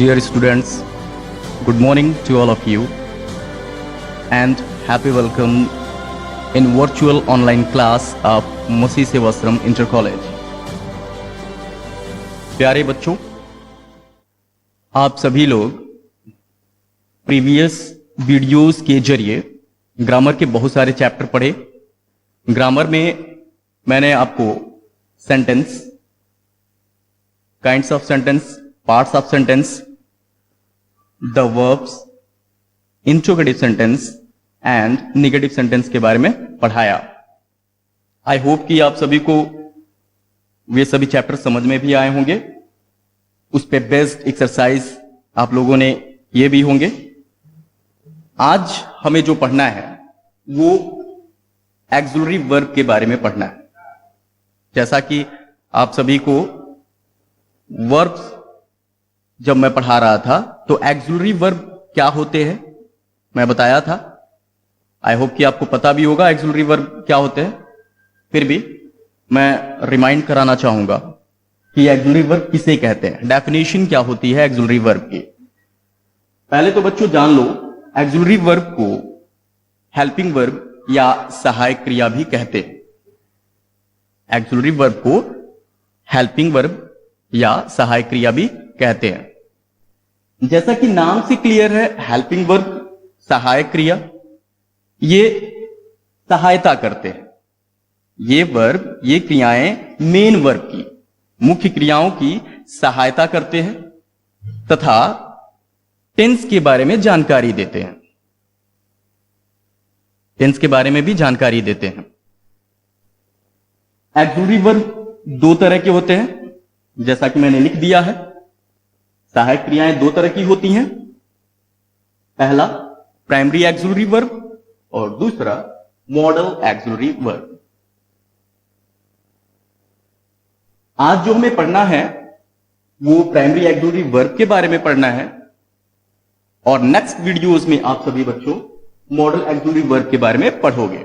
Dear students, good morning to all of you and happy welcome in virtual online class of Masi Sevasram Inter College. प्यारे बच्चों, आप सभी लोग previous videos के जरिए grammar के बहुत सारे चैप्टर पढ़े। ग्रामर में मैंने आपको sentence, kinds of sentence, parts of sentence, the verbs, interrogative sentence and negative sentence के बारे में पढ़ाया। आई होप कि आप सभी को वे सभी चैप्टर समझ में भी आए होंगे। उस पे बेस्ड एक्सरसाइज आप लोगों ने ये भी होंगे। आज हमें जो पढ़ना है वो एक्सिलरी वर्ब के बारे में पढ़ना है। जैसा कि आप सभी को वर्ब्स जब मैं पढ़ा रहा था तो एक्सिलरी वर्ब क्या होते हैं मैं बताया था। आई होप कि आपको पता भी होगा एक्सिलरी वर्ब क्या होते हैं। फिर भी मैं रिमाइंड कराना चाहूंगा कि एक्सिलरी वर्ब किसे कहते हैं, डेफिनेशन क्या होती है एक्सिलरी वर्ब की। पहले तो बच्चों जान लो, एक्सिलरी वर्ब को हेल्पिंग वर्ब या सहायक क्रिया भी कहते हैं। एक्सिलरी वर्ब को हेल्पिंग वर्ब या सहायक क्रिया भी कहते हैं। जैसा कि नाम से क्लियर है, हेल्पिंग वर्ब सहायक क्रिया, ये सहायता करते हैं। ये वर्ब, ये क्रियाएं मेन वर्ब की, मुख्य क्रियाओं की सहायता करते हैं तथा टेंस के बारे में जानकारी देते हैं। टेंस के बारे में भी जानकारी देते हैं। एक्सिलरी वर्ब दो तरह के होते हैं, जैसा कि मैंने लिख दिया है। सहायक क्रियाएं दो तरह की होती हैं। पहला प्राइमरी एक्सिलरी वर्ब और दूसरा मॉडल एक्सिलरी वर्ब। आज जो हमें पढ़ना है वो प्राइमरी एक्सिलरी वर्ब के बारे में पढ़ना है और नेक्स्ट वीडियोस में आप सभी बच्चों मॉडल एक्सिलरी वर्ब के बारे में पढ़ोगे।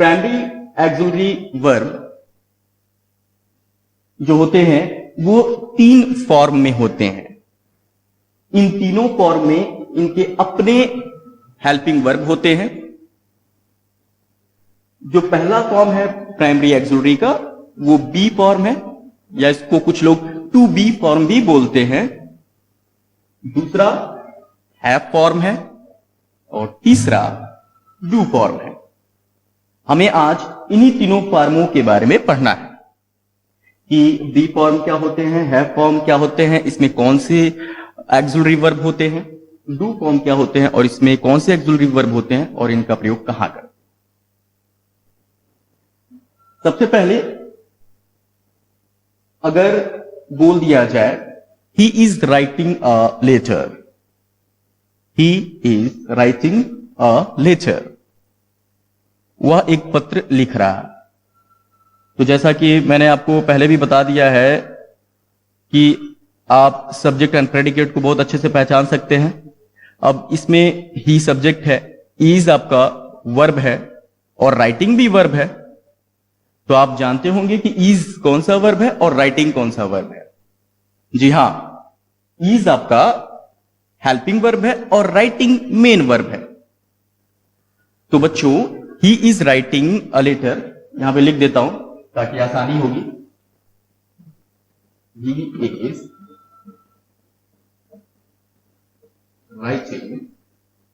प्राइमरी एक्सिलरी वर्ब जो होते हैं वो तीन फॉर्म में होते हैं। इन तीनों फॉर्म में इनके अपने हेल्पिंग वर्ब होते हैं। जो पहला फॉर्म है प्राइमरी एक्सिलरी का वो बी फॉर्म है, या इसको कुछ लोग टू बी फॉर्म भी बोलते हैं। दूसरा हैव फॉर्म है और तीसरा डू फॉर्म है। हमें आज इन्हीं तीनों फॉर्मों के बारे में पढ़ना है कि बी फॉर्म क्या होते हैं, हैव फॉर्म क्या होते हैं, इसमें कौन से एक्सिलरी वर्ब होते हैं, डू फॉर्म क्या होते हैं और इसमें कौन से एक्सिलरी वर्ब होते हैं और इनका प्रयोग कहां करें। सबसे पहले अगर बोल दिया जाए he is writing a letter, he is writing a letter, वह एक पत्र लिख रहा है। तो जैसा कि मैंने आपको पहले भी बता दिया है कि आप सब्जेक्ट एंड प्रेडिकेट को बहुत अच्छे से पहचान सकते हैं। अब इसमें ही सब्जेक्ट है, इज आपका वर्ब है और राइटिंग भी वर्ब है। तो आप जानते होंगे कि इज कौन सा वर्ब है और राइटिंग कौन सा वर्ब है। जी हां, इज आपका हेल्पिंग वर्ब है और राइटिंग मेन वर्ब है। तो बच्चों he is writing a letter, यहां पे लिख देता हूं ताकि आसानी होगी। He is writing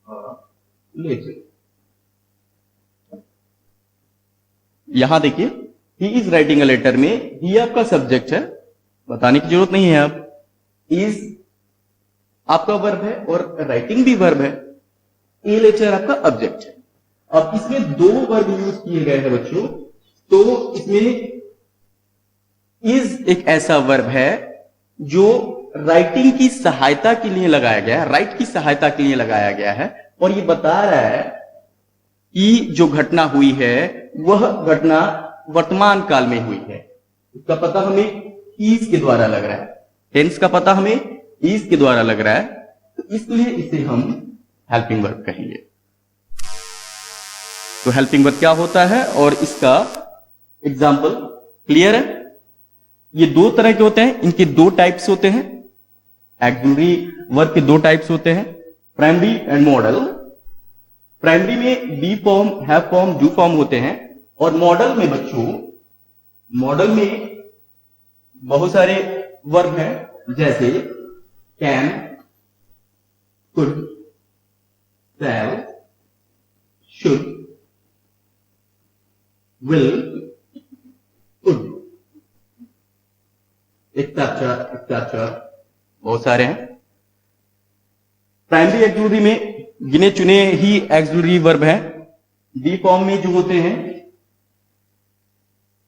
a letter. यहां देखिए, he is writing a letter में ही आपका सब्जेक्ट है, बताने की जरूरत नहीं है। अब इज आपका वर्ब है और राइटिंग भी वर्ब है। ए लेटर आपका ऑब्जेक्ट है। अब इसमें दो वर्ब यूज किए गए हैं बच्चों। तो इसमें इज एक ऐसा वर्ब है जो राइटिंग की सहायता के लिए लगाया गया है, राइट की सहायता के लिए लगाया गया है और ये बता रहा है कि जो घटना हुई है वह घटना वर्तमान काल में हुई है। इसका पता हमें इज के द्वारा लग रहा है, टेंस का पता हमें इज के द्वारा लग रहा है, तो इसलिए इसे हम हेल्पिंग वर्ब कहेंगे। तो हेल्पिंग वर्ब क्या होता है और इसका एग्जाम्पल क्लियर है। ये दो तरह के होते हैं, इनके दो टाइप्स होते हैं। एक्सिलरी वर्ब के दो टाइप्स होते हैं, प्राइमरी एंड मॉडल। प्राइमरी में be form, have form, do form होते हैं, और मॉडल में बच्चों, मॉडल में बहुत सारे वर्ब हैं, जैसे can, could, shall, should, will, could, etcetera, बहुत सारे हैं। प्राइमरी एक्सिलरी में गिने चुने ही एक्सिलरी वर्ब हैं। बी फॉर्म में जो होते हैं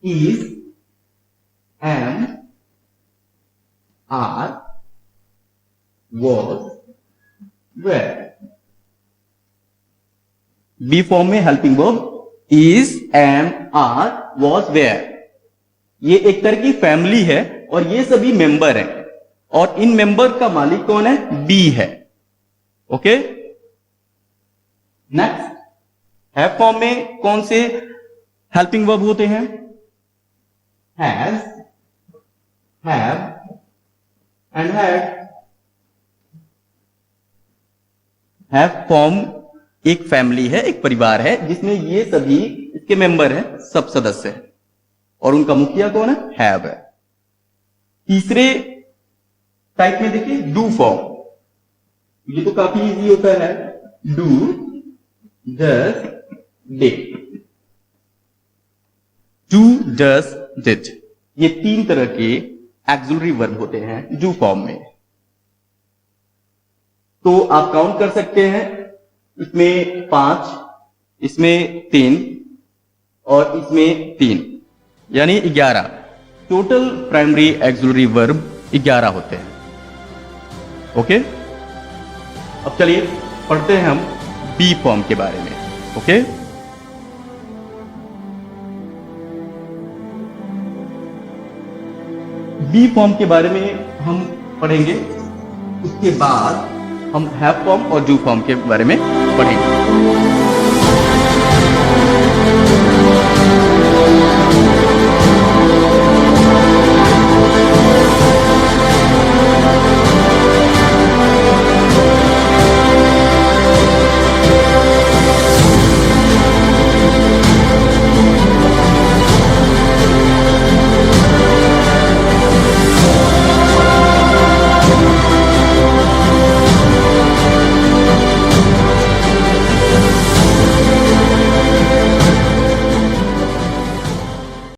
is, am, are, was, were. Be form में helping verb is, am, are, was, were. ये एक तरह की फैमिली है और ये सभी मेंबर हैं, और इन मेंबर का मालिक कौन है? बी है। ओके, नेक्स्ट, हैव फॉर्म में कौन से हेल्पिंग वर्ब होते हैं? Has, have and had. Have form एक फैमिली है, एक परिवार है, जिसमें ये सभी इसके मेंबर हैं, सब सदस्य हैं, और उनका मुखिया कौन है? हैव है। तीसरे टाइप में देखिए डू फॉर्म, ये तो काफी इजी होता है। Do, does, did. Do, does, did, ये तीन तरह के एक्सिलरी वर्ब होते हैं डू फॉर्म में। तो आप काउंट कर सकते हैं, इसमें 5, इसमें 3 और इसमें 3, यानी 11। टोटल प्राइमरी एक्सिलरी वर्ब 11 होते हैं। ओके, अब चलिए पढ़ते हैं हम बी फॉर्म के बारे में। ओके, बी फॉर्म के बारे में हम पढ़ेंगे, उसके बाद हम हैव फॉर्म और डू फॉर्म के बारे में पढ़ेंगे।